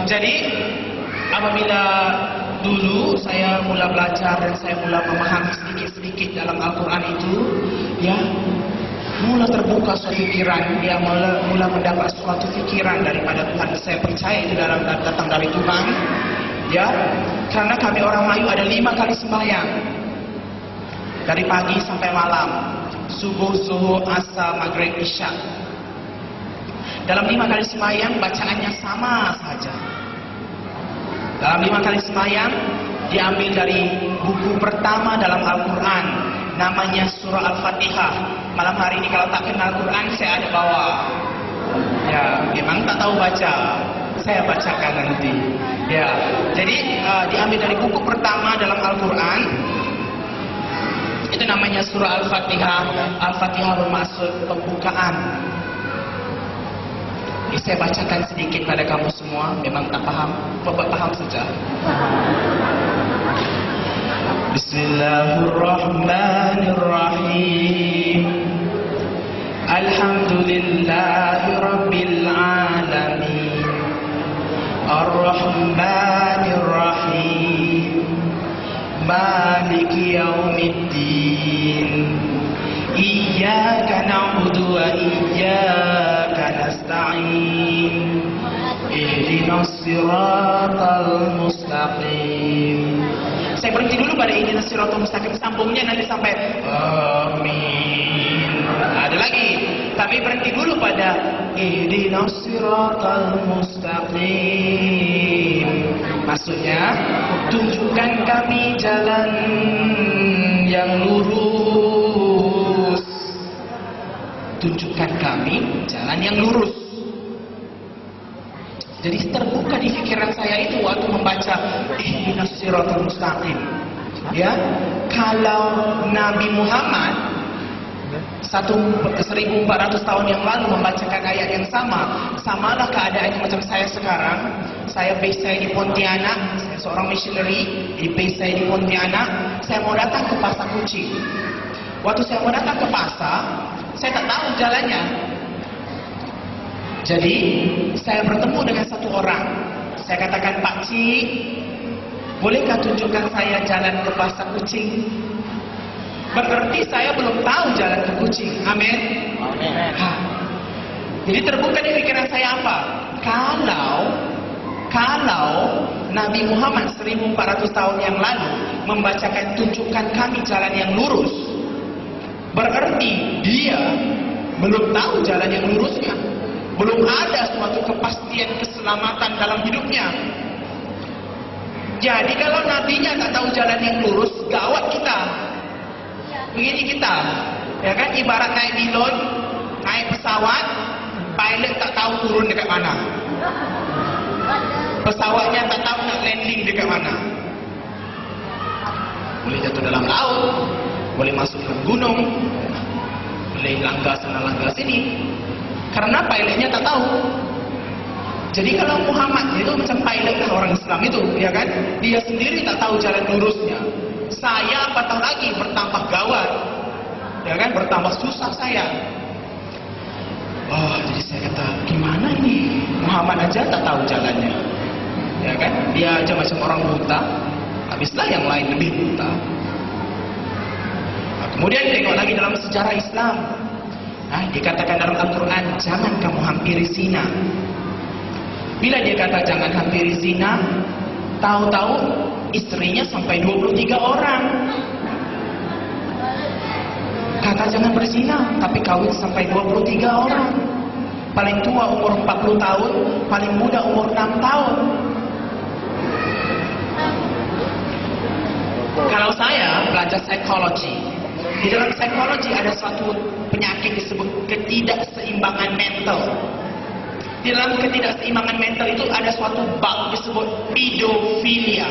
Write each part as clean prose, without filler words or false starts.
Jadi apabila dulu saya mula belajar dan saya mula memahami sedikit-sedikit dalam Al-Quran itu, ya, mula terbuka suatu pikiran, dia mula mendapat suatu pikiran daripada Tuhan. Saya percaya itu datang dari Tuhan, ya, karena kami orang Melayu ada 5 kali sembahyang dari pagi sampai malam, subuh, zuhur, asar, maghrib, isya. Dalam 5 kali sembahyang bacaannya sama saja. Dalam 5 kali sembahyang diambil dari buku pertama dalam Al-Quran, namanya surah Al-Fatihah. Malam hari ini kalau tak kenal Quran saya ada bawa. Ya, memang tak tahu baca, saya bacakan nanti. Ya, jadi diambil dari buku pertama dalam Al-Quran. Itu namanya surah Al-Fatihah. Al-Fatihah bermaksud pembukaan. Saya bacakan sedikit pada kamu semua. Memang tak paham, paham saja. Bismillahirrahmanirrahim. Alhamdulillahi Rabbil Alamin, Ar-Rahmanir-Rahim, Maliki Yawmiddin, Iyyaka na'budu wa iyyaka nasta'in, Ihdinas siratal mustaqim. Saya berhenti dulu pada ihdinas siratal mustaqim, sambungnya nanti sampai amin. Ada lagi, tapi berhenti dulu pada ihdinas siratal mustaqim. Maksudnya, tunjukkan kami jalan yang lurus. Tunjukkan kami jalan yang lurus. Jadi terbuka di pikiran saya itu waktu membaca ihdinas siratal mustaqim. Ya, kalau Nabi Muhammad 1400 tahun yang lalu membacakan ayat yang sama, samalah keadaannya macam saya sekarang. Saya base saya di Pontianak, saya seorang missionary, di base saya di Pontianak. Saya mau datang ke Pasar Kucing. Waktu saya mau datang ke pasar, saya tak tahu jalannya. Jadi saya bertemu dengan satu orang. Saya katakan, Pak Cik, bolehkah tunjukkan saya jalan ke Pasar Kucing? Berarti saya belum tahu jalan ke Kucing. Amin. Jadi terbuka di pikiran saya apa? Kalau Nabi Muhammad 1400 tahun yang lalu membacakan tunjukkan kami jalan yang lurus, berarti dia belum tahu jalan yang lurusnya. Belum ada suatu kepastian keselamatan dalam hidupnya. Jadi kalau nabinya tak tahu jalan yang lurus, gawat kita. Begini kita, ya kan, ibarat naik pilot, naik pesawat, pilot tak tahu turun dekat mana. Pesawatnya tak tahu nak landing dekat mana. Boleh jatuh dalam laut, boleh masuk ke gunung, boleh langgar sana langgar sini. Karena pilotnya tak tahu. Jadi kalau Muhammad itu macam pilot lah orang Islam itu, ya kan? Dia sendiri tak tahu jalan lurusnya. Saya apatah lagi bertambah gawat, ya kan? Bertambah susah saya. Oh, jadi saya kata, gimana ini? Muhammad aja tak tahu jalannya, ya kan? Dia aja macam orang buta. Habislah yang lain lebih buta. Nah, kemudian tengok lagi dalam sejarah Islam. Dikatakan dalam Al-Quran, jangan kamu hampiri zina. Bila dia kata jangan hampiri zina, tahu-tahu istrinya sampai 23 orang. Kata jangan berzina, tapi kawin sampai 23 orang. Paling tua umur 40 tahun, paling muda umur 6 tahun. Kalau saya belajar psikologi, di dalam psikologi ada suatu penyakit disebut ketidakseimbangan mental. Di dalam ketidakseimbangan mental itu ada suatu bab disebut pedofilia.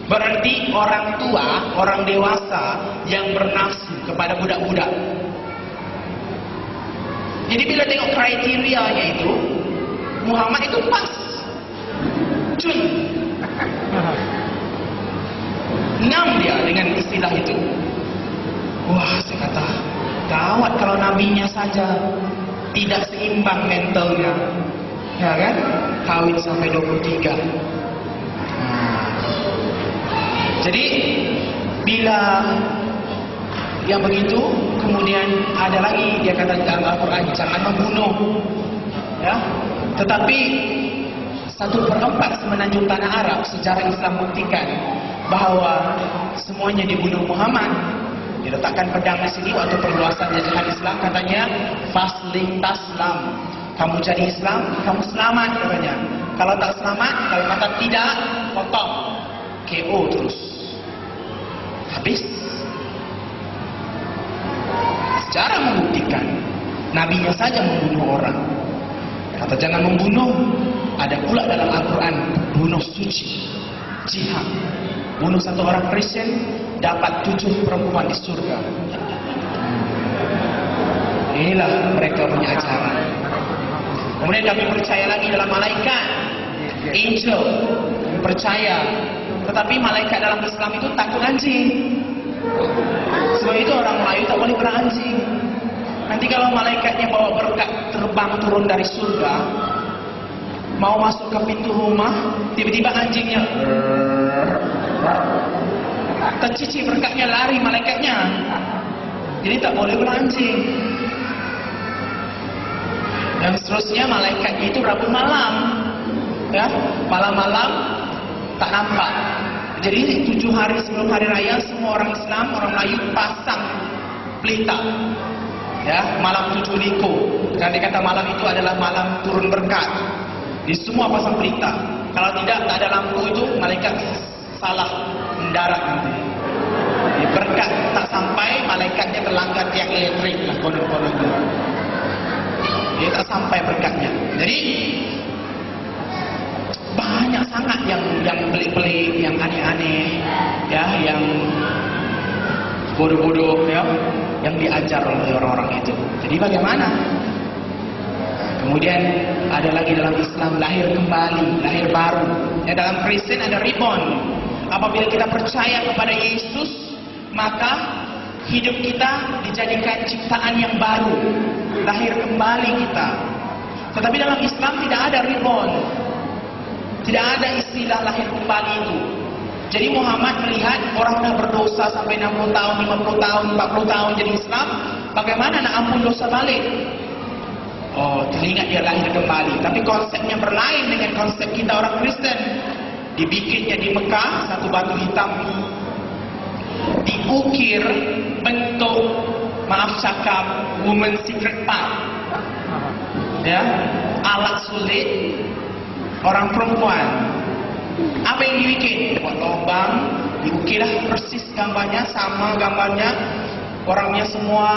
Berarti orang tua, orang dewasa yang bernafsu kepada budak-budak. Jadi bila tengok kriterianya itu, Muhammad itu pas. Cun. 6 dia dengan istilah itu. Wah, saya kata, gawat kalau nabinya saja tidak seimbang mentalnya. ya kan? Kawin sampai 23. Jadi bila yang begitu, kemudian ada lagi dia kata dalam Al-Quran, jangan membunuh, ya. Tetapi 1/4 semenanjung tanah Arab sejarah Islam buktikan bahawa semuanya dibunuh Muhammad. Diletakkan pedang di sini waktu perluasan jajahan Islam, katanya fasling taslam, kamu jadi Islam, kamu selamat katanya. Kalau tak selamat, kalau kata tidak, potong, KO terus, habis. Sejarah membuktikan nabinya saja membunuh orang. Kata jangan membunuh. Ada pula dalam Al-Quran bunuh suci, jihad. Bunuh satu orang Kristen dapat 7 perempuan di surga. Inilah mereka punya ajaran. Kemudian kami percaya lagi dalam malaikat, angel, kami percaya. Tetapi malaikat dalam Islam itu takut anjing. Sebab itu orang Melayu tak boleh beranjing. Nanti kalau malaikatnya bawa berkat terbang turun dari surga, mau masuk ke pintu rumah, tiba-tiba anjingnya tercicik berkatnya, lari malaikatnya. Jadi tak boleh beranjing. Dan seterusnya malaikatnya itu Rabu malam, ya, malam-malam tak nampak. Jadi 7 hari sebelum hari raya semua orang Islam, orang Melayu pasang pelita, ya, malam 7 liko. Karena dia kata malam itu adalah malam turun berkat. Di semua pasang pelita. Kalau tidak, tak ada lampu itu, malaikat salah mendarat nanti. Jadi berkat tak sampai, malaikatnya terlanggar tiang elektrik lah, konon-konon itu. Dia tak sampai berkatnya. Jadi banyak sangat yang pelik-pelik, yang aneh-aneh, ya, yang bodoh-bodoh, ya, yang diajar oleh orang-orang itu. Jadi bagaimana? Kemudian ada lagi dalam Islam lahir kembali, lahir baru. Ya, dalam Kristen ada reborn. Apabila kita percaya kepada Yesus, maka hidup kita dijadikan ciptaan yang baru, lahir kembali kita. Tetapi dalam Islam tidak ada reborn, tidak ada istilah lahir kembali itu. Jadi Muhammad melihat orang dah berdosa sampai 60 tahun, 50 tahun, 40 tahun jadi Islam, bagaimana nak ampun dosa balik? Oh, teringat dia lahir kembali. Tapi konsepnya berlain dengan konsep kita orang Kristen. Dibikinnya di Mekah, satu batu hitam diukir bentuk, maaf cakap, woman secret part, ya, alat sulit orang perempuan. Apa yang dibikin? Buat lubang, diukirlah persis gambarnya, sama gambarnya. Orangnya semua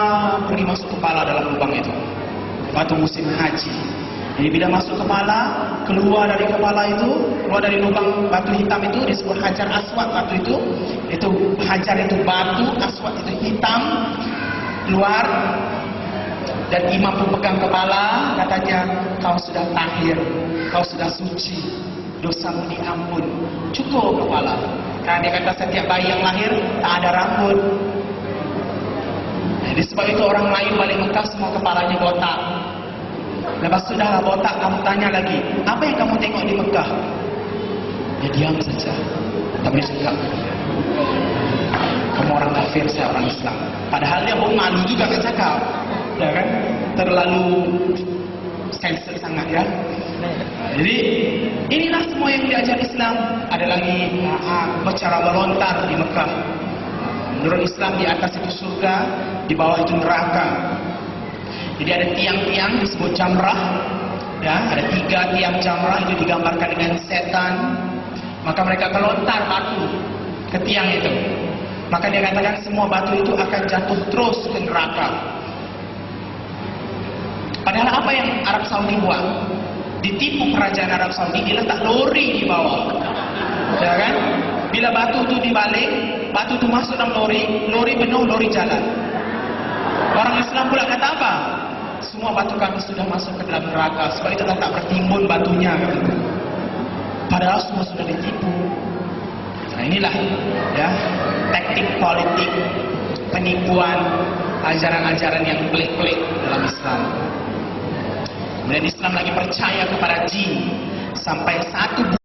pergi masuk kepala dalam lubang itu. Waktu musim haji. Jadi bila masuk kepala, keluar dari kepala itu, keluar dari lubang batu hitam itu disebut hajar aswad. Batu itu hajar itu batu, aswad itu hitam, keluar. Dan imam pun pegang kepala, katanya kau sudah tahir, kau sudah suci, dosamu diampun. Cukup kepala. Karena dia kata setiap bayi yang lahir tak ada rambut. Jadi sebab itu orang Melayu balik Mekah semua kepalanya botak. Lepas sudahlah botak, kamu tanya lagi, apa yang kamu tengok di Mekah? Ya diam saja, tak boleh cakap. Kamu orang kafir, saya orang Islam. Padahal dia pun malu juga nak cakap, ya kan? Terlalu sensor sangat, ya. Jadi inilah semua yang diajar Islam. Ada lagi bercara melontar di Mekah. Menurut Islam di atas itu surga, di bawah itu neraka. Jadi ada tiang-tiang disebut jamrah, ya, ada 3 tiang jamrah itu digambarkan dengan setan. Maka mereka melontar batu ke tiang itu. Maka dia katakan semua batu itu akan jatuh terus ke neraka. Padahal apa yang Arab Saudi buat? Ditipu kerajaan Arab Saudi, diletak lori di bawah, ya kan? Bila batu itu dibalik, batu itu masuk dalam lori, lori penuh, lori jalan. Orang Islam pula kata apa? Semua batu kami sudah masuk ke dalam neraka, sebab itu tak bertimbun batunya. Padahal semua sudah ditipu. Nah inilah, ya, taktik politik, penipuan, ajaran-ajaran yang pelik-pelik dalam Islam. Kemudian Islam lagi percaya kepada jin. sampai 1